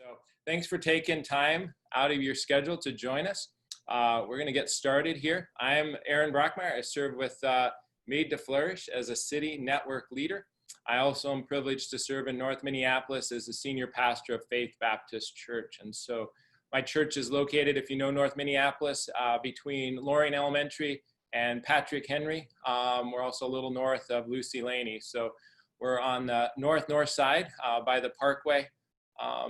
So thanks for taking time out of your schedule to join us. We're going to get started here. I'm Aaron Brockmeyer. I serve with M.Div Flourish as a city network leader. I also am privileged to serve in North Minneapolis as the senior pastor of Faith Baptist Church. And so my church is located, if you know North Minneapolis, between Loring Elementary and Patrick Henry. We're also a little north of Lucy Laney. So we're on the north side by the Parkway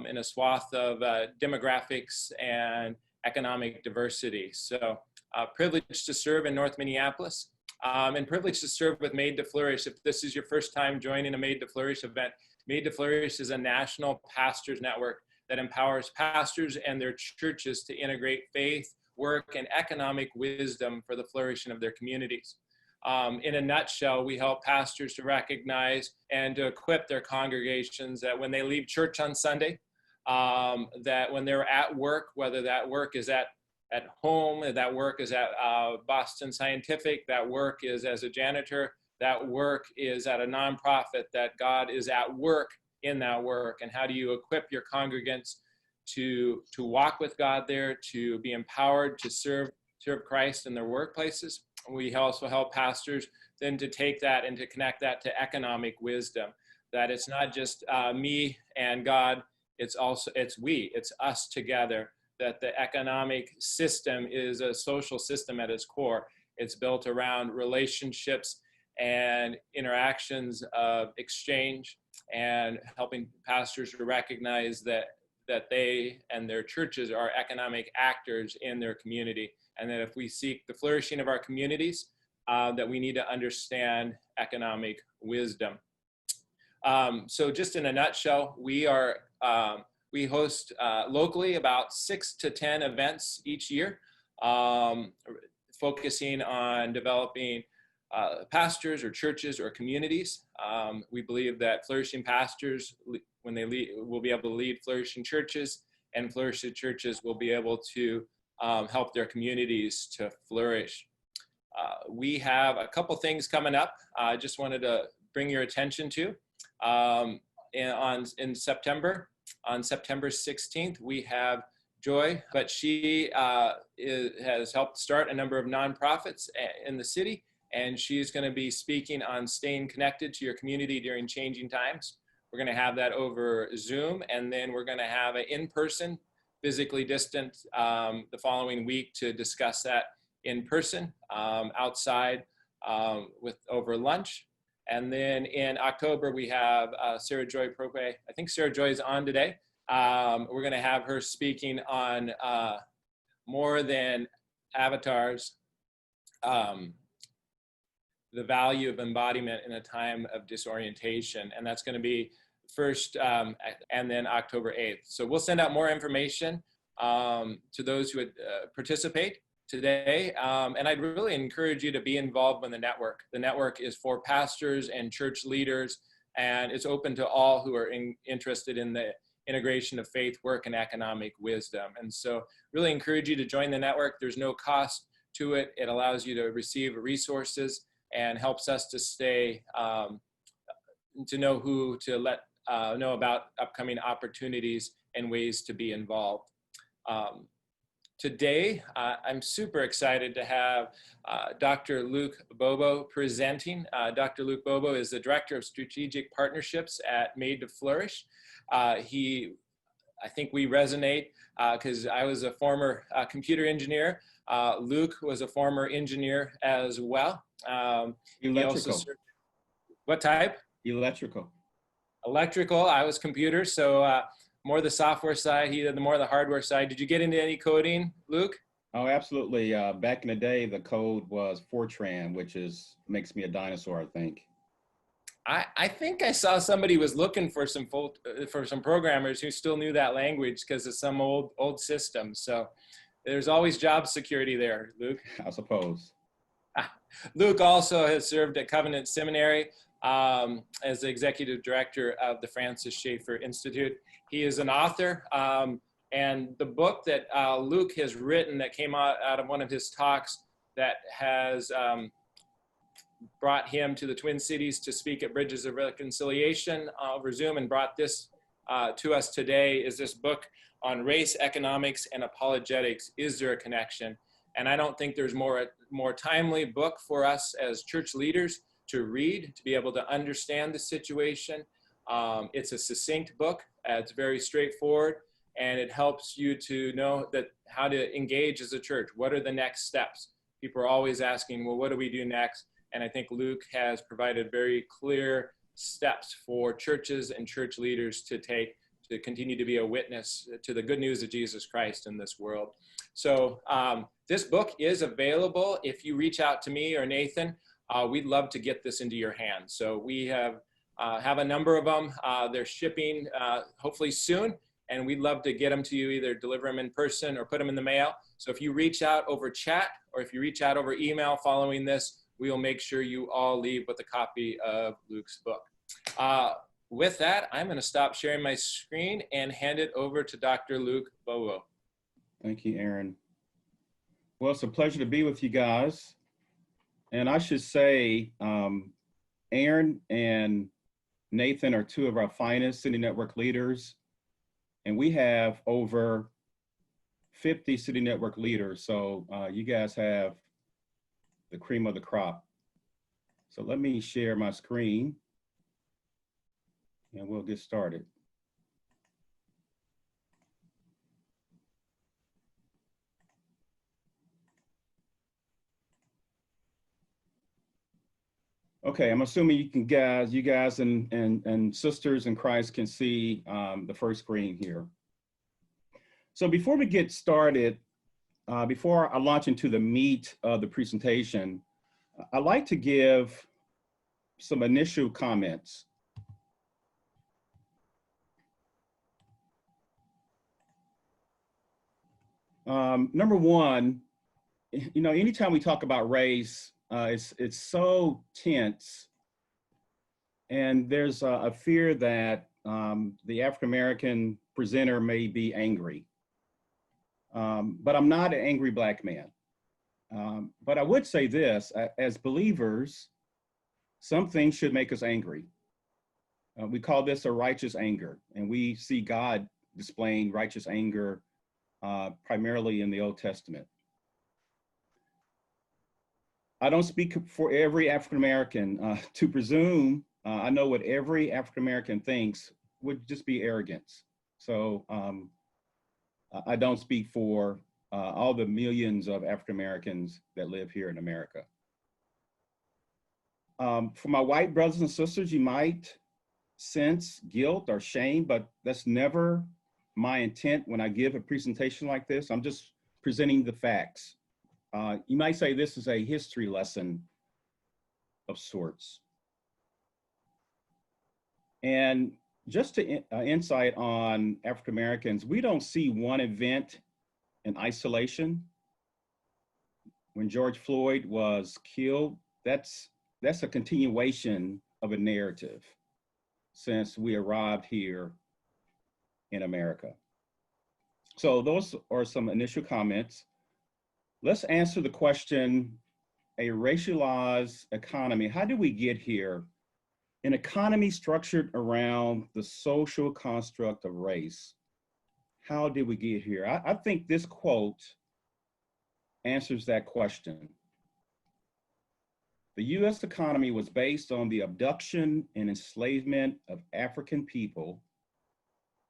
in a swath of demographics and economic diversity. So privileged to serve in North Minneapolis and privileged to serve with M.Div Flourish. If this is your first time joining a M.Div Flourish event, M.Div Flourish is a national pastors network that empowers pastors and their churches to integrate faith, work, and economic wisdom for the flourishing of their communities. In a nutshell, we help pastors to recognize and to equip their congregations that when they leave church on Sunday, that when they're at work, whether that work is at home, that work is at Boston Scientific, that work is as a janitor, that work is at a nonprofit, that God is at work in that work. And how do you equip your congregants to walk with God there, to be empowered to serve Christ in their workplaces? We also help pastors then to take that and to connect that to economic wisdom, that it's not just me and God, it's us together, that the economic system is a social system at its core. It's built around relationships and interactions of exchange, and helping pastors to recognize that they and their churches are economic actors in their community, and that if we seek the flourishing of our communities, that we need to understand economic wisdom. So just in a nutshell, we host locally about 6 to 10 events each year, focusing on developing pastors or churches or communities. We believe that flourishing pastors, when they lead, will be able to lead flourishing churches, and flourishing churches will be able to help their communities to flourish. We have a couple things coming up. I just wanted to bring your attention to. In September, on September 16th, we have Joy, but she has helped start a number of nonprofits in the city, and she's going to be speaking on staying connected to your community during changing times. We're going to have that over Zoom, and then we're going to have an in-person, physically distant, the following week to discuss that in person, outside, over lunch. And then in October, we have Sarah Joy Prope. I think Sarah Joy is on today. We're going to have her speaking on more than avatars, the value of embodiment in a time of disorientation. And that's going to be first and then October 8th. So we'll send out more information to those who would participate today. And I'd really encourage you to be involved in the network. The network is for pastors and church leaders, and it's open to all who are interested in the integration of faith, work, and economic wisdom. And so really encourage you to join the network. There's no cost to it. It allows you to receive resources and helps us to stay, to know who to let know about upcoming opportunities and ways to be involved. Today, I'm super excited to have Dr. Luke Bobo presenting. Dr. Luke Bobo is the Director of Strategic Partnerships at M.Div Flourish. I think we resonate because I was a former computer engineer. Luke was a former engineer as well. Electrical. What type? Electrical. Electrical. I was computer, so more the software side. He did the more the hardware side. Did you get into any coding, Luke? Oh, absolutely. Back in the day, the code was Fortran, which makes me a dinosaur, I think. I think I saw somebody was looking for some programmers who still knew that language because of some old system. So there's always job security there, Luke. I suppose. Luke also has served at Covenant Seminary as the executive director of the Francis Schaeffer Institute. He is an author, and the book that Luke has written that came out of one of his talks that has brought him to the Twin Cities to speak at Bridges of Reconciliation over Zoom, and brought this to us today is this book on race, economics, and apologetics. Is there a connection? And I don't think there's more timely book for us as church leaders to read, to be able to understand the situation. It's a succinct book. It's very straightforward, and it helps you to know that how to engage as a church. What are the next steps? People are always asking, well, what do we do next? And I think Luke has provided very clear steps for churches and church leaders to take to continue to be a witness to the good news of Jesus Christ in this world. So this book is available. If you reach out to me or Nathan, we'd love to get this into your hands. So we have a number of them. They're shipping hopefully soon, and we'd love to get them to you, either deliver them in person or put them in the mail. So if you reach out over chat or if you reach out over email following this, we will make sure you all leave with a copy of Luke's book. With that, I'm going to stop sharing my screen and hand it over to Dr. Luke Bobo. Thank you, Aaron. Well, it's a pleasure to be with you guys. And I should say, Aaron and Nathan are two of our finest City Network leaders. And we have over 50 City Network leaders. So you guys have the cream of the crop. So let me share my screen and we'll get started. Okay, I'm assuming you guys and sisters in Christ can see the first screen here. So before we get started, before I launch into the meat of the presentation, I'd like to give some initial comments. Number one, you know, anytime we talk about race, it's so tense, and there's a fear that the African-American presenter may be angry. But I'm not an angry Black man. But I would say this, as believers, some things should make us angry. We call this a righteous anger, and we see God displaying righteous anger primarily in the Old Testament. I don't speak for every African-American. To presume I know what every African-American thinks would just be arrogance. So I don't speak for all the millions of African-Americans that live here in America. For my white brothers and sisters, you might sense guilt or shame, but that's never my intent when I give a presentation like this. I'm just presenting the facts. You might say this is a history lesson of sorts. And just to insight on African Americans, we don't see one event in isolation. When George Floyd was killed, that's a continuation of a narrative since we arrived here in America. So those are some initial comments. Let's answer the question, a racialized economy. How did we get here? An economy structured around the social construct of race. How did we get here? I think this quote answers that question. The US economy was based on the abduction and enslavement of African people.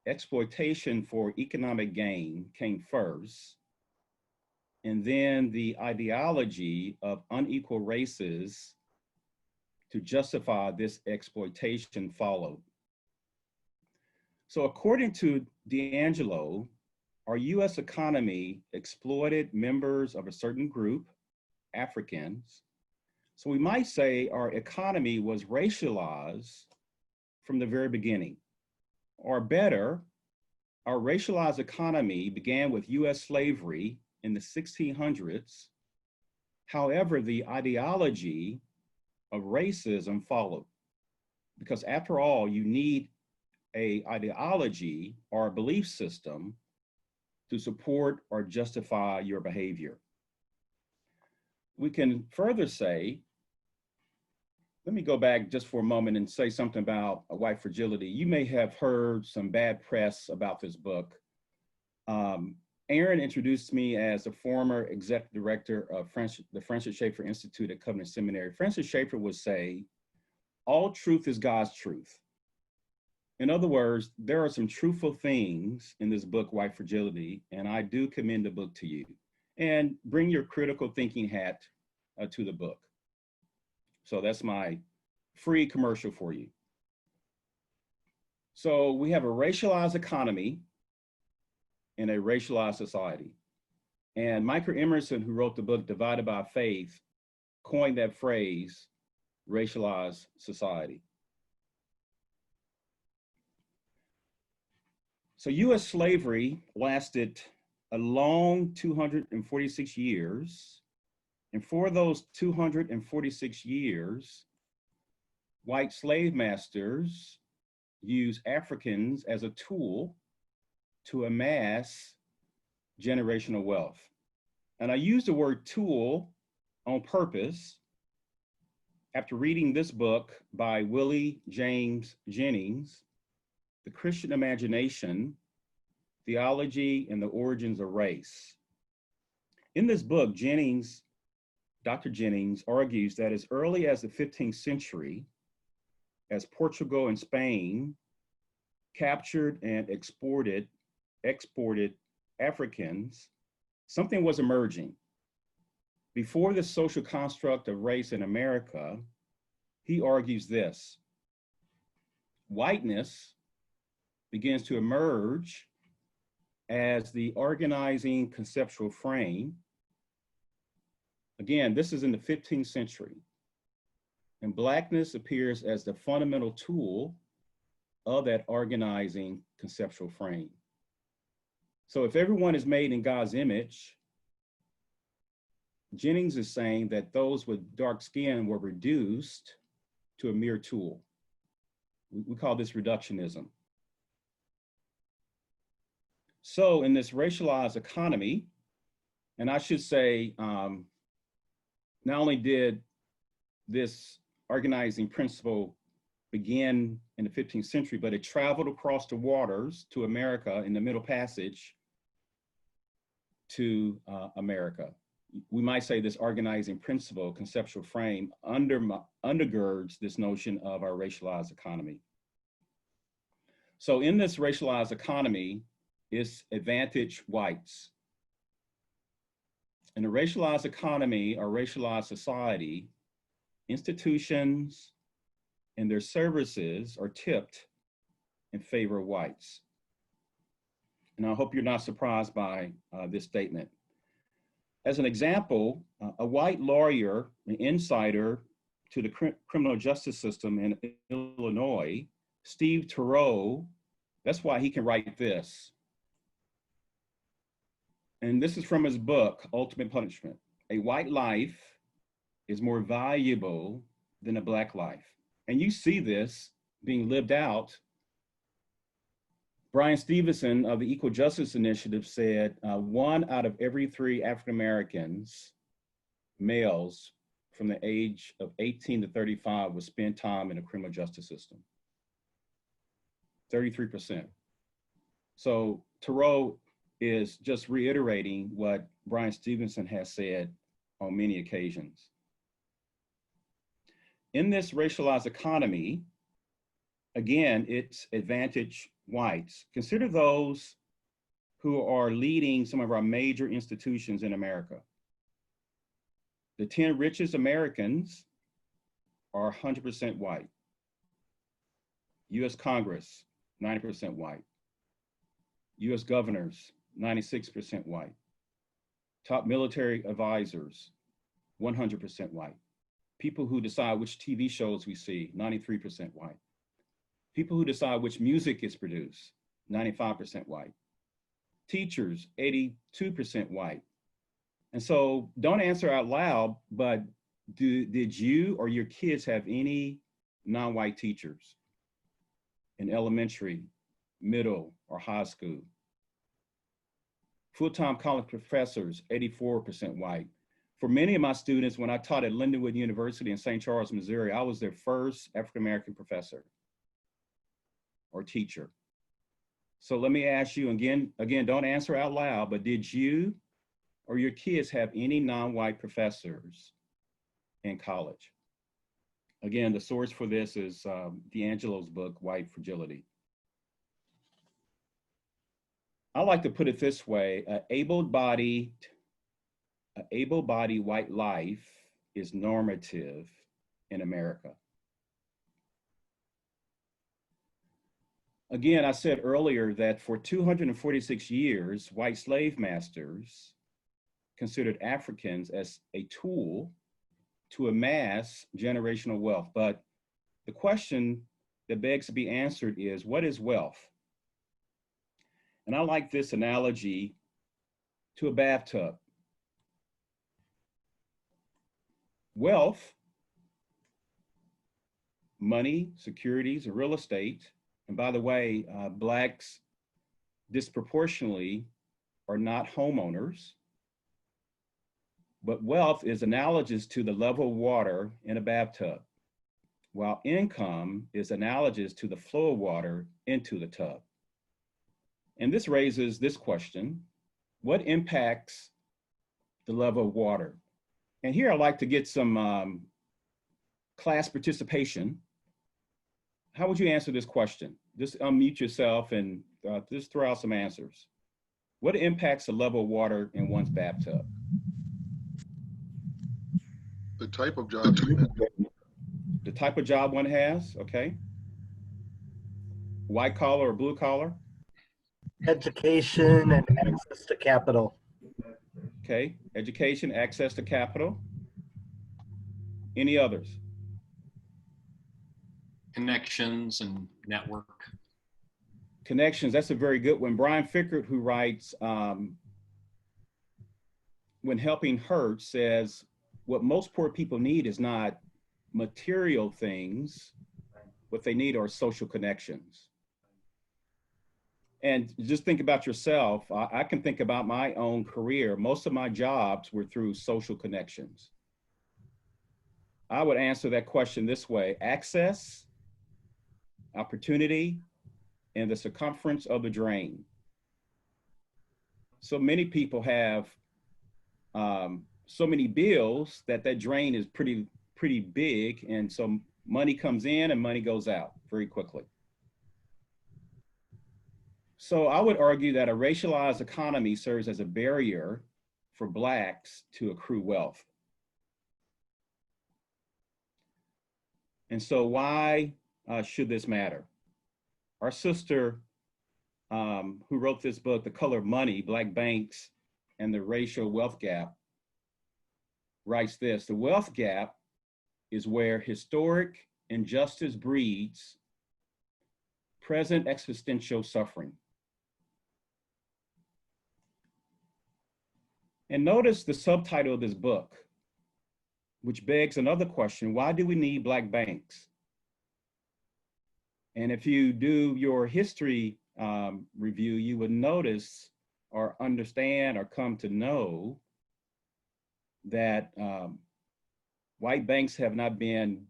Exploitation for economic gain came first, and then the ideology of unequal races to justify this exploitation followed. So according to D'Angelo, our US economy exploited members of a certain group, Africans. So we might say our economy was racialized from the very beginning. Or better, our racialized economy began with US slavery in the 1600s. However, the ideology of racism followed. Because after all, you need an ideology or a belief system to support or justify your behavior. We can further say Let me go back just for a moment and say something about white fragility. You may have heard some bad press about this book. Aaron introduced me as a former executive director of the Francis Schaeffer Institute at Covenant Seminary. Francis Schaeffer would say, all truth is God's truth. In other words, there are some truthful things in this book, White Fragility, and I do commend the book to you. And bring your critical thinking hat to the book. So that's my free commercial for you. So we have a racialized economy in a racialized society. And Michael Emerson, who wrote the book Divided by Faith, coined that phrase, racialized society. So US slavery lasted a long 246 years. And for those 246 years, white slave masters used Africans as a tool to amass generational wealth. And I use the word tool on purpose after reading this book by Willie James Jennings, The Christian Imagination, Theology and the Origins of Race. In this book, Dr. Jennings argues that as early as the 15th century, as Portugal and Spain captured and exported Africans, something was emerging. Before the social construct of race in America, he argues this: whiteness begins to emerge as the organizing conceptual frame. Again, this is in the 15th century. And Blackness appears as the fundamental tool of that organizing conceptual frame. So if everyone is made in God's image, Jennings is saying that those with dark skin were reduced to a mere tool. We call this reductionism. So in this racialized economy, and I should say, not only did this organizing principle begin in the 15th century, but it traveled across the waters to America in the Middle Passage to America. We might say this organizing principle, conceptual frame, undergirds this notion of our racialized economy. So in this racialized economy, it's advantaged whites. In a racialized economy or racialized society, institutions and their services are tipped in favor of whites. And I hope you're not surprised by this statement. As an example, a white lawyer, an insider to the criminal justice system in Illinois, Steve Turow, that's why he can write this. And this is from his book, Ultimate Punishment. A white life is more valuable than a black life. And you see this being lived out. Brian Stevenson of the Equal Justice Initiative said 1 out of every 3 African Americans, males from the age of 18 to 35 would spend time in the criminal justice system. 33%. So Turow is just reiterating what Brian Stevenson has said on many occasions. In this racialized economy, again, it's advantage whites. Consider those who are leading some of our major institutions in America. The 10 richest Americans are 100% white. US Congress, 90% white. US governors, 96% white. Top military advisors, 100% white. People who decide which TV shows we see, 93% white. People who decide which music is produced, 95% white. Teachers, 82% white. And so don't answer out loud, but did you or your kids have any non-white teachers in elementary, middle, or high school? Full-time college professors, 84% white. For many of my students, when I taught at Lindenwood University in St. Charles, Missouri, I was their first African-American professor or teacher. So let me ask you again, don't answer out loud, but did you or your kids have any non-white professors in college? Again, the source for this is D'Angelo's book, White Fragility. I like to put it this way: an able-bodied white life is normative in America. Again, I said earlier that for 246 years, white slave masters considered Africans as a tool to amass generational wealth. But the question that begs to be answered is, what is wealth? And I like this analogy to a bathtub. Wealth, money, securities, and real estate, and by the way, Blacks disproportionately are not homeowners, but wealth is analogous to the level of water in a bathtub, while income is analogous to the flow of water into the tub. And this raises this question: what impacts the level of water? And here I'd like to get some class participation. How would you answer this question? Just unmute yourself and just throw out some answers. What impacts the level of water in one's bathtub? The type of job. The type of job one has, okay. White collar or blue collar? Education and access to capital. Okay, education, access to capital. Any others? Connections and network. Connections, that's a very good one. Brian Fickert, who writes When Helping Hurts, says what most poor people need is not material things. What they need are social connections. And just think about yourself. I can think about my own career. Most of my jobs were through social connections. I would answer that question this way: access, opportunity, and the circumference of the drain. So many people have so many bills that drain is pretty big, and so money comes in and money goes out very quickly. So I would argue that a racialized economy serves as a barrier for Blacks to accrue wealth. And so why should this matter? Our sister who wrote this book, The Color of Money, Black Banks and the Racial Wealth Gap, writes this: the wealth gap is where historic injustice breeds present existential suffering. And notice the subtitle of this book, which begs another question: why do we need Black banks? And if you do your history review, you would notice or understand or come to know that white banks have not been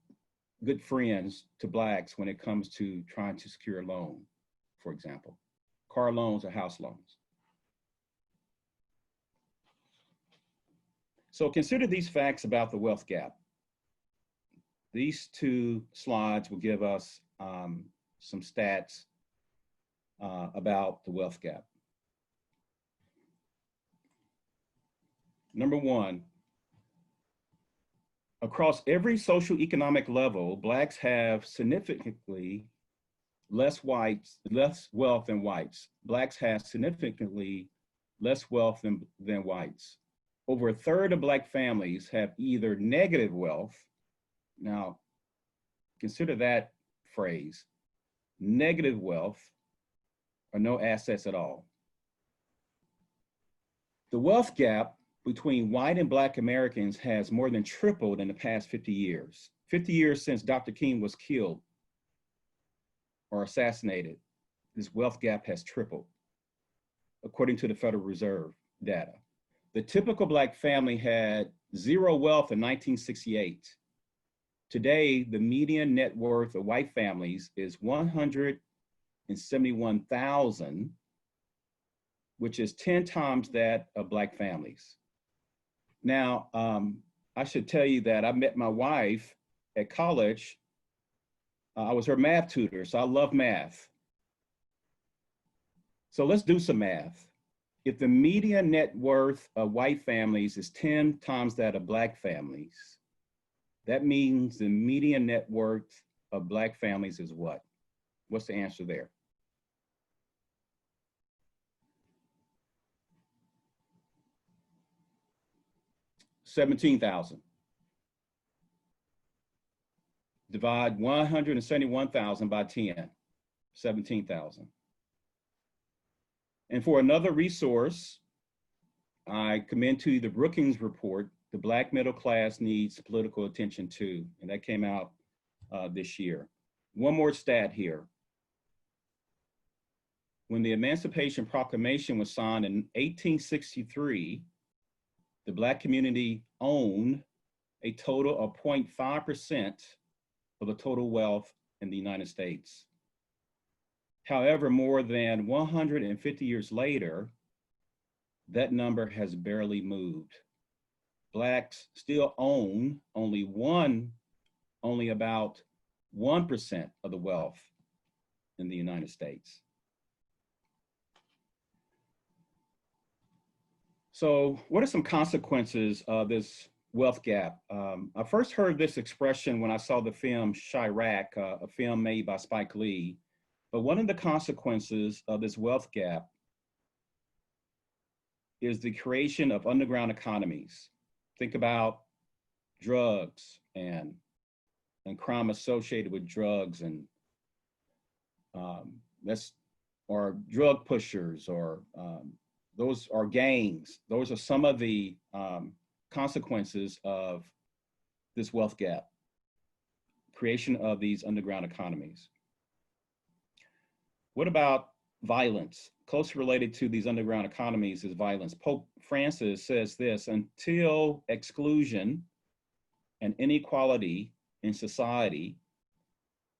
good friends to Blacks when it comes to trying to secure a loan, for example, car loans or house loans. So consider these facts about the wealth gap. These two slides will give us some stats about the wealth gap. Number one, across every socioeconomic level, Blacks have significantly less wealth than whites. Blacks have significantly less wealth than whites. Over a third of Black families have either negative wealth. Now, consider that phrase: negative wealth, or no assets at all. The wealth gap between white and Black Americans has more than tripled in the past 50 years. 50 years since Dr. King was killed or assassinated, this wealth gap has tripled, according to the Federal Reserve data. The typical Black family had zero wealth in 1968. Today, the median net worth of white families is 171,000, which is 10 times that of Black families. Now, I should tell you that I met my wife at college. I was her math tutor, so I love math. So let's do some math. If the median net worth of white families is 10 times that of Black families, that means the median net worth of Black families is what? What's the answer there? $17,000. Divide 171,000 by 10, 17,000. And for another resource, I commend to you the Brookings report, The Black Middle Class Needs Political Attention Too, and that came out this year. One more stat here. When the Emancipation Proclamation was signed in 1863, the Black community owned a total of 0.5% of the total wealth in the United States. However, more than 150 years later, that number has barely moved. Blacks still own only about 1% of the wealth in the United States. So what are some consequences of this wealth gap? I first heard this expression when I saw the film Chirac, a film made by Spike Lee. But one of the consequences of this wealth gap is the creation of underground economies. Think about drugs and crime associated with drugs, and or drug pushers, or those are gangs. Those are some of the consequences of this wealth gap, creation of these underground economies. What about violence? Closely related to these underground economies is violence. Pope Francis says this: until exclusion and inequality in society,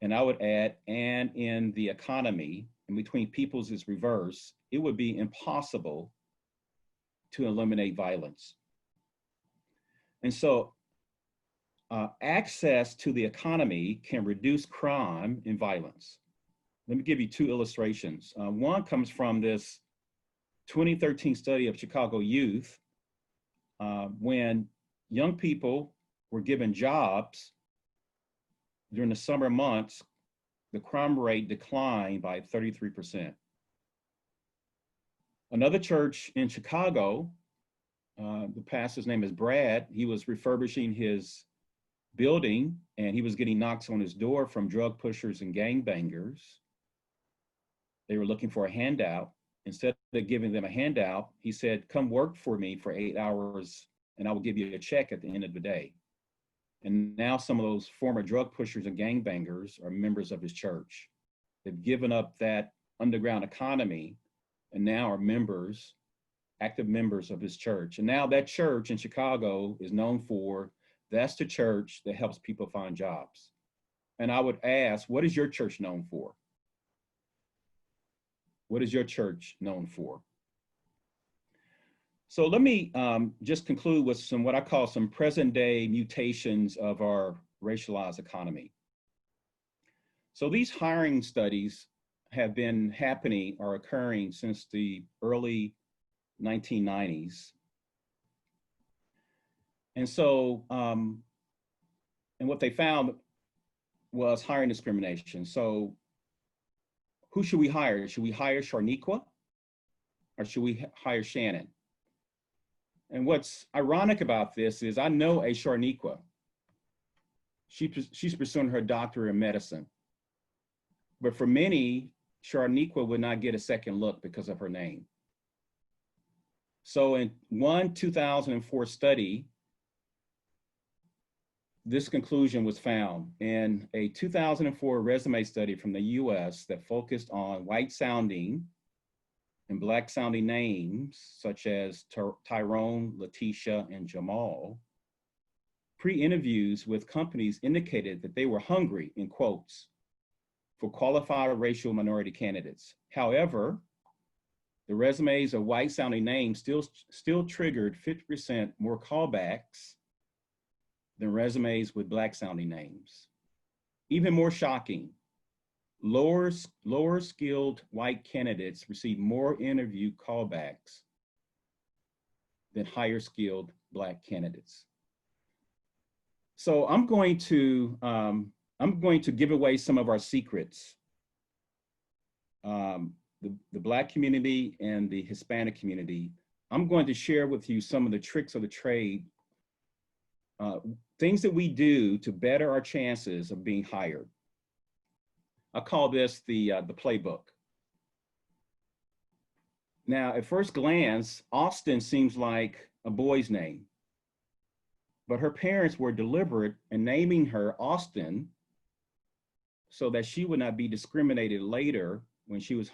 and I would add, and in the economy, and between peoples is reversed, it would be impossible to eliminate violence. And so access to the economy can reduce crime and violence. Let me give you two illustrations. One comes from this 2013 study of Chicago youth. When young people were given jobs during the summer months, the crime rate declined by 33%. Another church in Chicago, the pastor's name is Brad. He was refurbishing his building and he was getting knocks on his door from drug pushers and gangbangers. They were looking for a handout. Instead of giving them a handout, he said, come work for me for 8 hours and I will give you a check at the end of the day. And now some of those former drug pushers and gangbangers are members of his church. They've given up that underground economy and now are members, active members of his church. And now that church in Chicago is known for, that's the church that helps people find jobs. And I would ask, what is your church known for? What is your church known for? So let me just conclude with some, what I call some present day mutations of our racialized economy. So these hiring studies have been happening or occurring since the early 1990s. And so, and what they found was hiring discrimination. So who should we hire? Should we hire Sharniqua or should we hire Shannon? And what's ironic about this is I know a Sharniqua. She's pursuing her doctorate in medicine. But for many, Sharniqua would not get a second look because of her name. So in one 2004 study, this conclusion was found in a 2004 resume study from the US that focused on white sounding and Black sounding names such as Tyrone, Letitia, and Jamal. pre-interviews with companies indicated that they were hungry, in quotes, for qualified racial minority candidates. However, the resumes of white-sounding names still triggered 50% more callbacks than resumes with black-sounding names. Even more shocking, lower skilled white candidates received more interview callbacks than higher skilled black candidates. So I'm going to give away some of our secrets. The Black community and the Hispanic community. I'm going to share with you some of the tricks of the trade, things that we do to better our chances of being hired. I call this the playbook. Now, at first glance, Austin seems like a boy's name, but her parents were deliberate in naming her Austin so that she would not be discriminated later when she was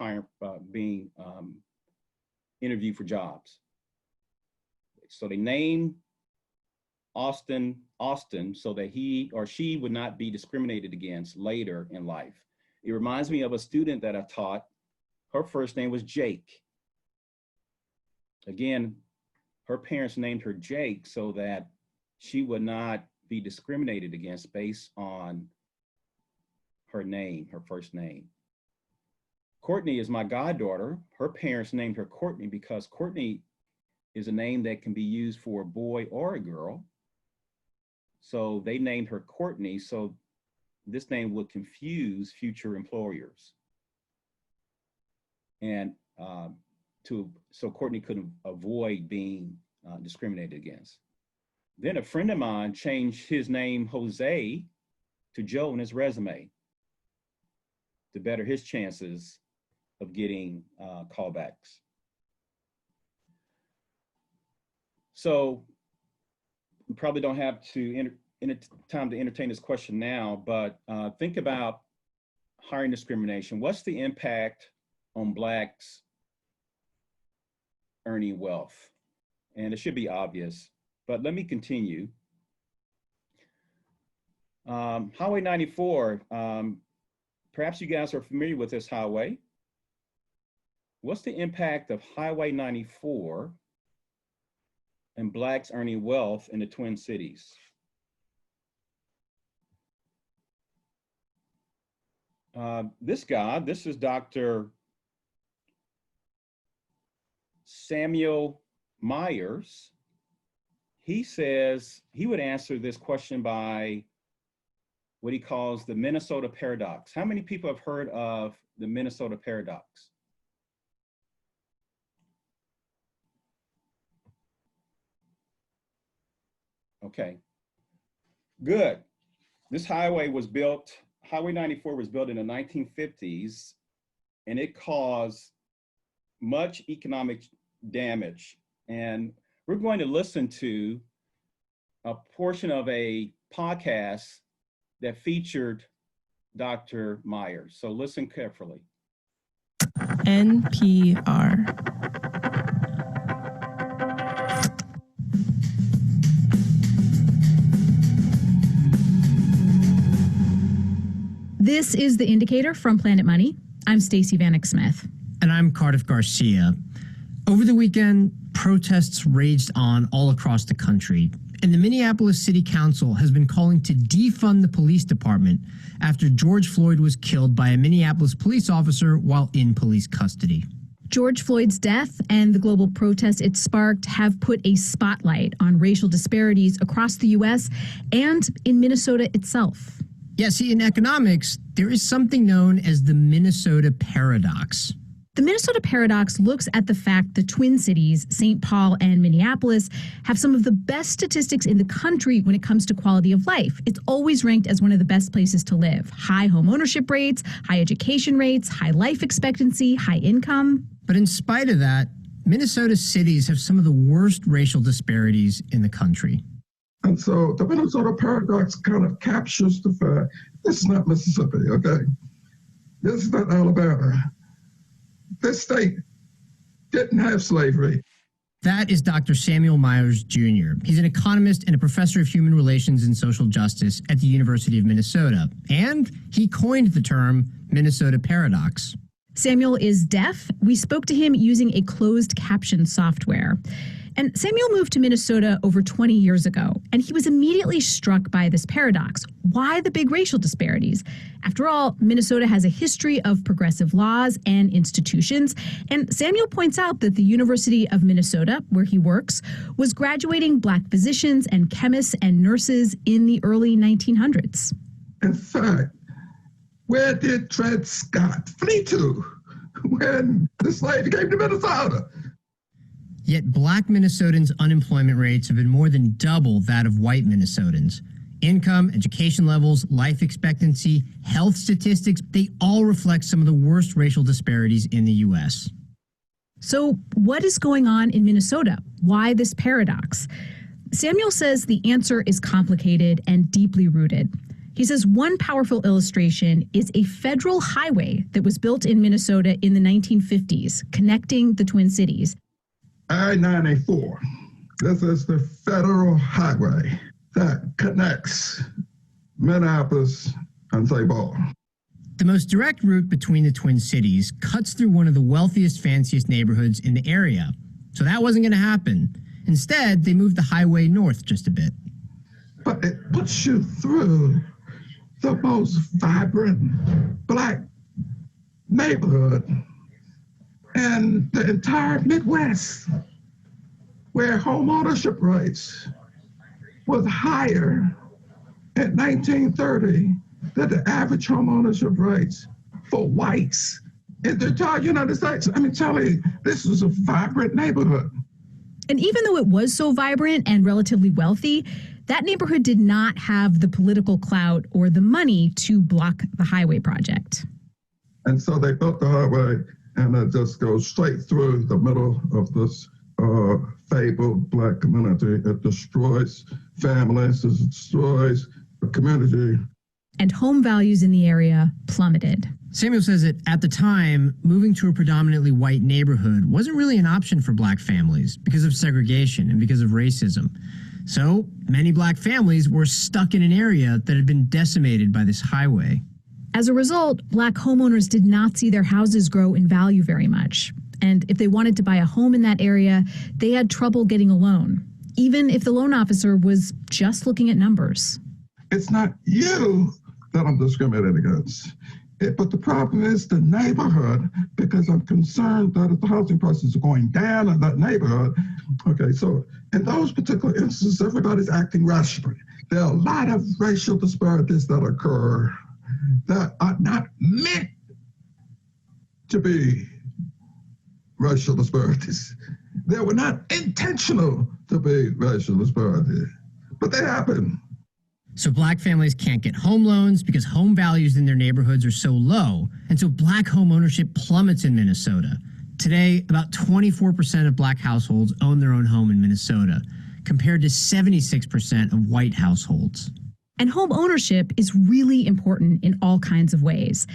being interviewed for jobs. So they named Austin so that he or she would not be discriminated against later in life. It reminds me of a student that I taught. Her first name was Jake. Again, her parents named her Jake so that she would not be discriminated against based on her name, her first name. Courtney is my goddaughter. Her parents named her Courtney because Courtney is a name that can be used for a boy or a girl. So they named her Courtney so this name would confuse future employers. And so Courtney couldn't avoid being discriminated against. Then a friend of mine changed his name Jose to Joe in his resume to better his chances of getting callbacks. So we probably don't have to time to entertain this question now, but think about hiring discrimination. What's the impact on Blacks earning wealth? And it should be obvious, but let me continue. Highway 94, perhaps you guys are familiar with this highway. What's the impact of Highway 94 and Blacks earning wealth in the Twin Cities? This is Dr. Samuel Myers. He says he would answer this question by what he calls the Minnesota paradox. How many people have heard of the Minnesota paradox? Okay, good. This highway was built, Highway 94 was built in the 1950s, and it caused much economic damage. And we're going to listen to a portion of a podcast that featured Dr. Myers. So listen carefully. NPR. This is The Indicator from Planet Money. I'm Stacey Vanek Smith. And I'm Cardiff Garcia. Over the weekend, protests raged on all across the country, and the Minneapolis City Council has been calling to defund the police department after George Floyd was killed by a Minneapolis police officer while in police custody. George Floyd's death and the global protest it sparked have put a spotlight on racial disparities across the U.S. and in Minnesota itself. Yeah, see, in economics, there is something known as the Minnesota paradox. The Minnesota paradox looks at the fact the Twin Cities, St. Paul and Minneapolis, have some of the best statistics in the country when it comes to quality of life. It's always ranked as one of the best places to live. High home ownership rates, high education rates, high life expectancy, high income. But in spite of that, Minnesota cities have some of the worst racial disparities in the country. And so the Minnesota paradox kind of captures the fact, this is not Mississippi, okay? This is not Alabama. This state didn't have slavery. That is Dr. Samuel Myers Jr. He's an economist and a professor of human relations and social justice at the University of Minnesota. And he coined the term Minnesota paradox. Samuel is deaf. We spoke to him using a closed caption software. And Samuel moved to Minnesota over 20 years ago, and he was immediately struck by this paradox. Why the big racial disparities? After all, Minnesota has a history of progressive laws and institutions, and Samuel points out that the University of Minnesota, where he works, was graduating Black physicians and chemists and nurses in the early 1900s. In fact, where did Dred Scott flee to when the slaves came to Minnesota? Yet Black Minnesotans' unemployment rates have been more than double that of white Minnesotans. Income, education levels, life expectancy, health statistics, they all reflect some of the worst racial disparities in the U.S. So what is going on in Minnesota? Why this paradox? Samuel says the answer is complicated and deeply rooted. He says one powerful illustration is a federal highway that was built in Minnesota in the 1950s, connecting the Twin Cities. I-94. This is the federal highway that connects Minneapolis and St. Paul. The most direct route between the Twin Cities cuts through one of the wealthiest, fanciest neighborhoods in the area. So that wasn't going to happen. Instead, they moved the highway north just a bit. But it puts you through the most vibrant Black neighborhood in the entire Midwest, where home ownership rates was higher in 1930 than the average home ownership rates for whites in the entire United States. I mean, Charlie, this was a vibrant neighborhood. And even though it was so vibrant and relatively wealthy, that neighborhood did not have the political clout or the money to block the highway project. And so they built the highway, and it just goes straight through the middle of this fabled Black community. It destroys families, it destroys the community. And home values in the area plummeted. Samuel says that at the time, moving to a predominantly white neighborhood wasn't really an option for Black families because of segregation and because of racism. So many Black families were stuck in an area that had been decimated by this highway. As a result, Black homeowners did not see their houses grow in value very much. And if they wanted to buy a home in that area, they had trouble getting a loan, even if the loan officer was just looking at numbers. It's not you that I'm discriminating against. But the problem is the neighborhood, because I'm concerned that if the housing prices are going down in that neighborhood, okay, so in those particular instances, everybody's acting rationally. There are a lot of racial disparities that occur that are not meant to be racial disparities. They were not intentional to be racial disparities, but they happen. So Black families can't get home loans because home values in their neighborhoods are so low. And so Black home ownership plummets in Minnesota. Today, about 24% of Black households own their own home in Minnesota, compared to 76% of white households. And home ownership is really important in all kinds of ways.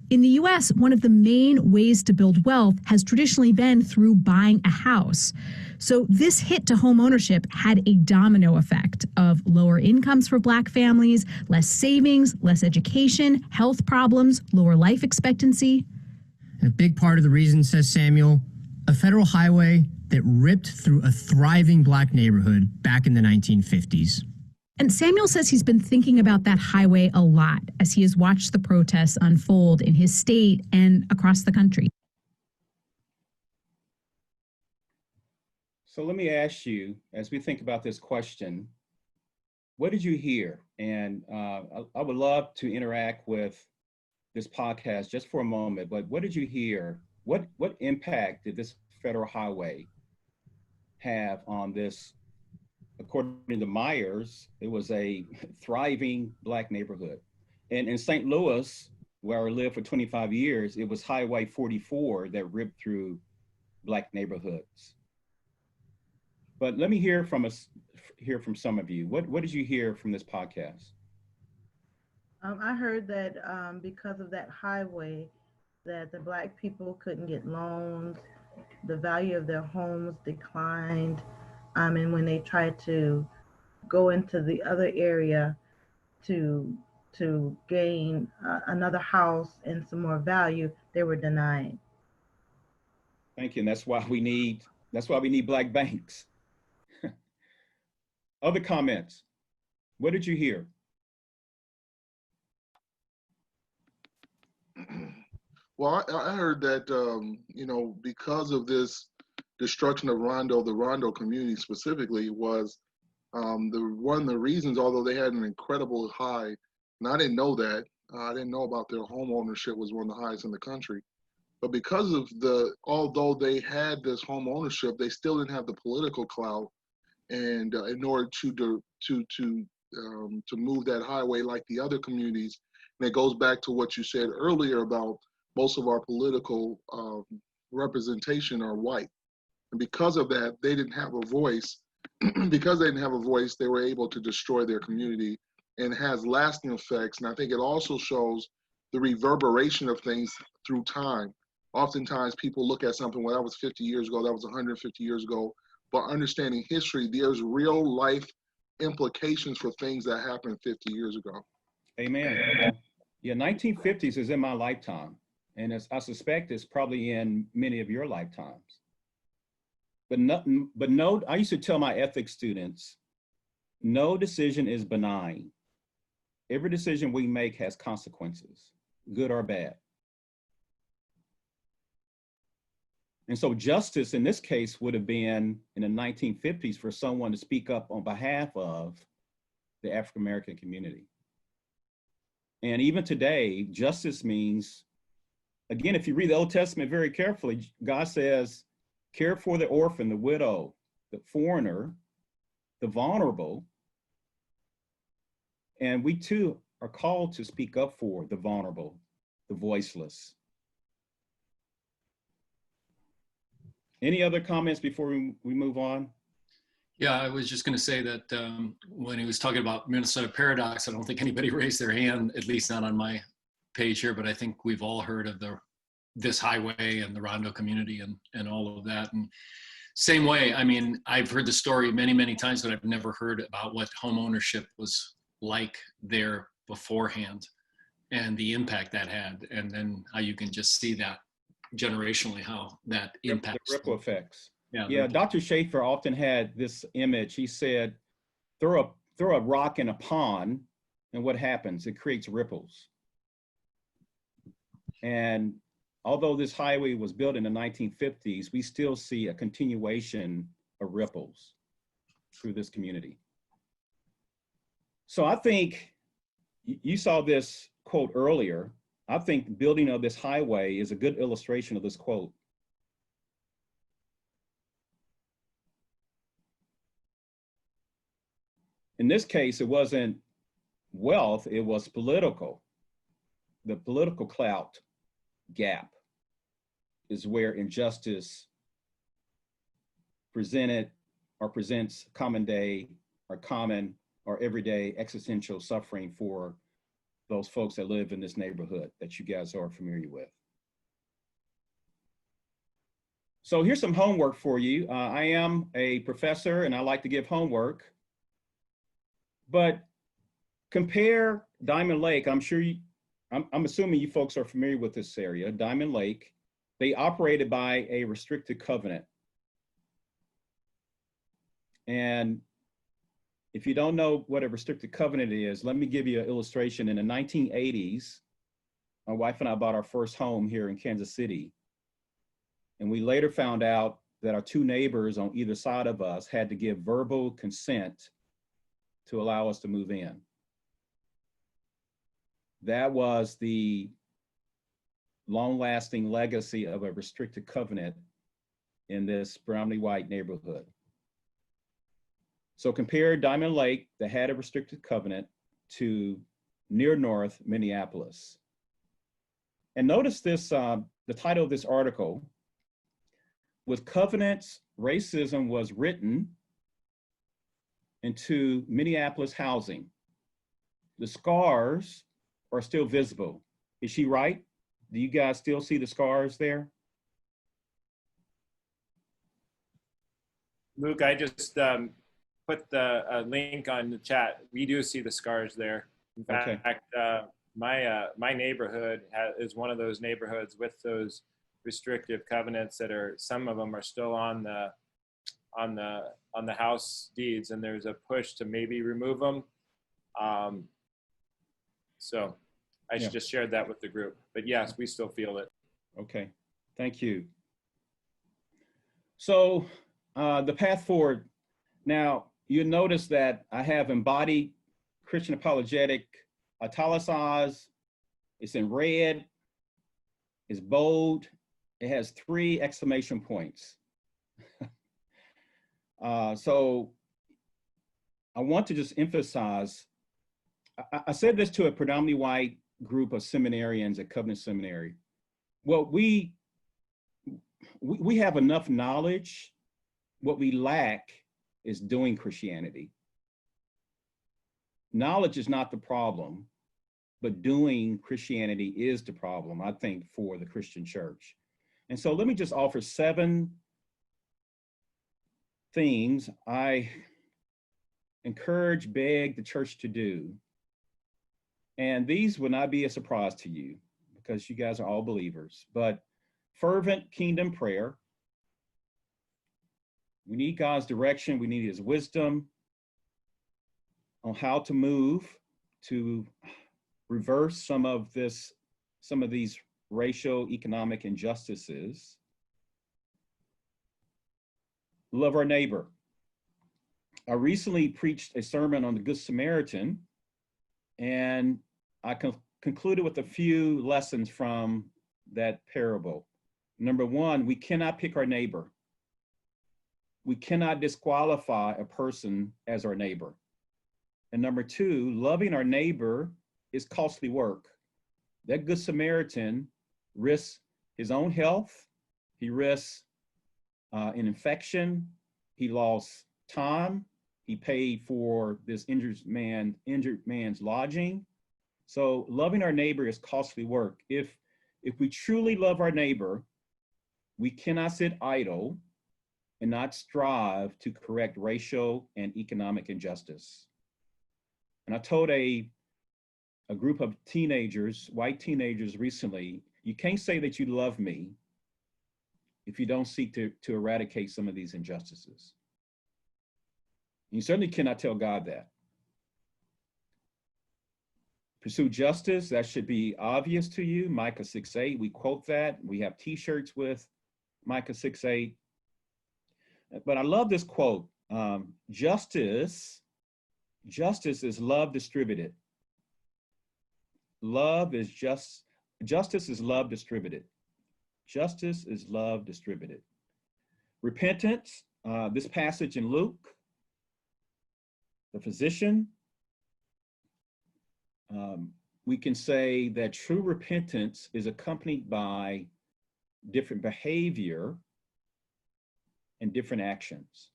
In the U.S., one of the main ways to build wealth has traditionally been through buying a house. So this hit to home ownership had a domino effect of lower incomes for Black families, less savings, less education, health problems, lower life expectancy. And a big part of the reason, says Samuel, a federal highway that ripped through a thriving Black neighborhood back in the 1950s. And Samuel says he's been thinking about that highway a lot as he has watched the protests unfold in his state and across the country. So let me ask you, as we think about this question, what did you hear? And I would love to interact with this podcast just for a moment, but what did you hear? What impact did this federal highway have on this? According to Myers, it was a thriving Black neighborhood. And in St. Louis, where I lived for 25 years, it was Highway 44 that ripped through Black neighborhoods. But let me hear from some of you. What did you hear from this podcast? I heard that because of that highway, that the Black people couldn't get loans, the value of their homes declined. And when they tried to go into the other area to gain another house and some more value, they were denied. Thank you. And that's why we need black banks. Other comments? What did you hear? Well, I heard that, you know, because of this destruction of the Rondo community specifically was one of the reasons, although they had an incredible high, and I didn't know that, I didn't know about their home ownership was one of the highest in the country. But because of although they had this home ownership, they still didn't have the political clout, and in order to move that highway like the other communities. And it goes back to what you said earlier about most of our political representation are white. And because of that, they didn't have a voice. Because they didn't have a voice, they were able to destroy their community, and it has lasting effects. And I think it also shows the reverberation of things through time. Oftentimes people look at something, well, that was 50 years ago, that was 150 years ago. But understanding history, there's real life implications for things that happened 50 years ago. Amen. Yeah, 1950s is in my lifetime. And I suspect it's probably in many of your lifetimes. But no, I used to tell my ethics students, no decision is benign. Every decision we make has consequences, good or bad. And so justice in this case would have been in the 1950s for someone to speak up on behalf of the African-American community. And even today, justice means, again, if you read the Old Testament very carefully, God says, care for the orphan, the widow, the foreigner, the vulnerable. And we too are called to speak up for the vulnerable, the voiceless. Any other comments before we move on? Yeah, I was just going to say that when he was talking about Minnesota Paradox, I don't think anybody raised their hand, at least not on my page here, but I think we've all heard of this highway and the Rondo community and all of that. And same way, I mean, I've heard the story many, many times, but I've never heard about what home ownership was like there beforehand and the impact that had. And then how you can just see that generationally, how that impacts. The ripple effects. Yeah, Dr. Schaeffer often had this image. He said, throw a rock in a pond, and what happens? It creates ripples. And although this highway was built in the 1950s, we still see a continuation of ripples through this community. So I think you saw this quote earlier. I think the building of this highway is a good illustration of this quote. In this case, it wasn't wealth, it was political. The political clout gap is where injustice presents common day or common or everyday existential suffering for those folks that live in this neighborhood that you guys are familiar with. So here's some homework for you. I am a professor and I like to give homework, but compare Diamond Lake. I'm assuming you folks are familiar with this area, Diamond Lake. They operated by a restricted covenant. And if you don't know what a restricted covenant is, let me give you an illustration. In the 1980s, my wife and I bought our first home here in Kansas City. And we later found out that our two neighbors on either side of us had to give verbal consent to allow us to move in. That was the long-lasting legacy of a restricted covenant in this predominantly white neighborhood. So compare Diamond Lake that had a restricted covenant to near north Minneapolis. And notice this, the title of this article, with covenants, racism was written into Minneapolis housing. The scars are still visible. Is she right? Do you guys still see the scars there? Luke, I just put the link on the chat. We do see the scars there. In fact, my neighborhood is one of those neighborhoods with those restrictive covenants that are, some of them are still on the house deeds, and there's a push to maybe remove them. So I just shared that with the group, but yes, we still feel it. Okay, thank you. So the path forward. Now, you notice that I have embodied Christian apologetic italicized. It's in red. It's bold. It has 3 exclamation points. So I want to just emphasize, I said this to a predominantly white group of seminarians at Covenant Seminary. Well, we have enough knowledge. What we lack is doing Christianity. Knowledge is not the problem, but doing Christianity is the problem, I think, for the Christian church. And so let me just offer 7 things I encourage, beg the church to do. And these will not be a surprise to you because you guys are all believers, but fervent kingdom prayer. We need God's direction. We need his wisdom on how to move to reverse some of these racial, economic injustices. Love our neighbor. I recently preached a sermon on the Good Samaritan, and I concluded with a few lessons from that parable. Number 1, we cannot pick our neighbor. We cannot disqualify a person as our neighbor. And number 2, loving our neighbor is costly work. That Good Samaritan risks his own health. He risks an infection. He lost time. He paid for this injured man's lodging. So loving our neighbor is costly work. If we truly love our neighbor, we cannot sit idle and not strive to correct racial and economic injustice. And I told a group of teenagers, white teenagers recently, you can't say that you love me if you don't seek to eradicate some of these injustices. You certainly cannot tell God that. Pursue justice, that should be obvious to you. Micah 6:8, we quote that. We have t-shirts with Micah 6:8. But I love this quote, justice is love distributed. Justice is love distributed. Justice is love distributed. Repentance, this passage in Luke, the physician, we can say that true repentance is accompanied by different behavior and different actions.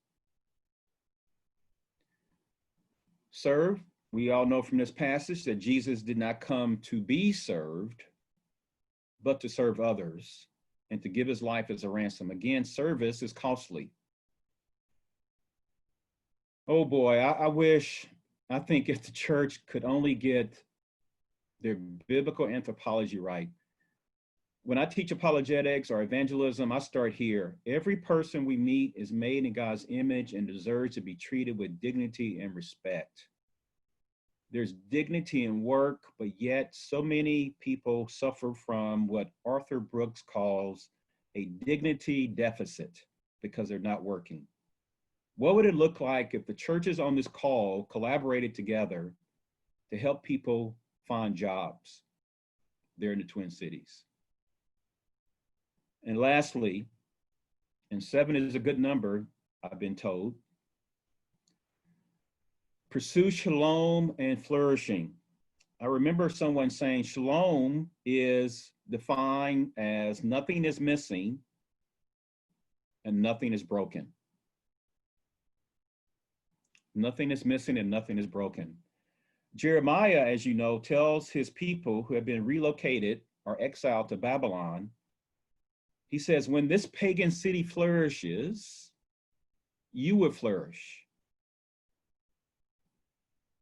Serve, we all know from this passage that Jesus did not come to be served, but to serve others and to give his life as a ransom. Again, service is costly. Oh boy, I think if the church could only get their biblical anthropology right. When I teach apologetics or evangelism, I start here. Every person we meet is made in God's image and deserves to be treated with dignity and respect. There's dignity in work, but yet so many people suffer from what Arthur Brooks calls a dignity deficit because they're not working. What would it look like if the churches on this call collaborated together to help people find jobs there in the Twin Cities? And lastly, and 7 is a good number, I've been told, pursue shalom and flourishing. I remember someone saying shalom is defined as nothing is missing and nothing is broken. Nothing is missing and nothing is broken. Jeremiah, as you know, tells his people who have been relocated or exiled to Babylon, he says, when this pagan city flourishes, you will flourish.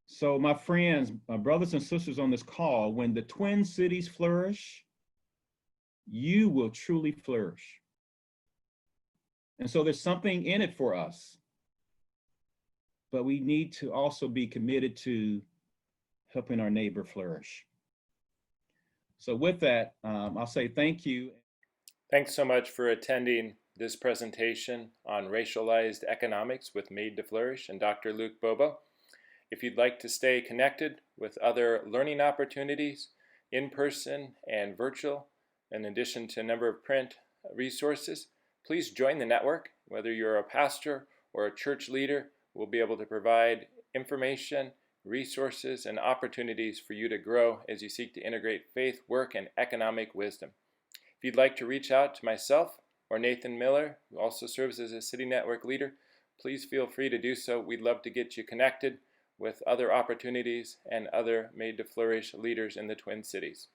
So my friends, my brothers and sisters on this call, when the Twin Cities flourish, you will truly flourish. And so there's something in it for us. But we need to also be committed to helping our neighbor flourish. So with that, I'll say thank you. Thanks so much for attending this presentation on racialized economics with M.Div and Dr. Luke Bobo. If you'd like to stay connected with other learning opportunities, in person and virtual, in addition to a number of print resources, please join the network. Whether you're a pastor or a church leader, we'll be able to provide information, resources, and opportunities for you to grow as you seek to integrate faith, work, and economic wisdom. If you'd like to reach out to myself or Nathan Miller, who also serves as a City Network leader, please feel free to do so. We'd love to get you connected with other opportunities and other M.Div leaders in the Twin Cities.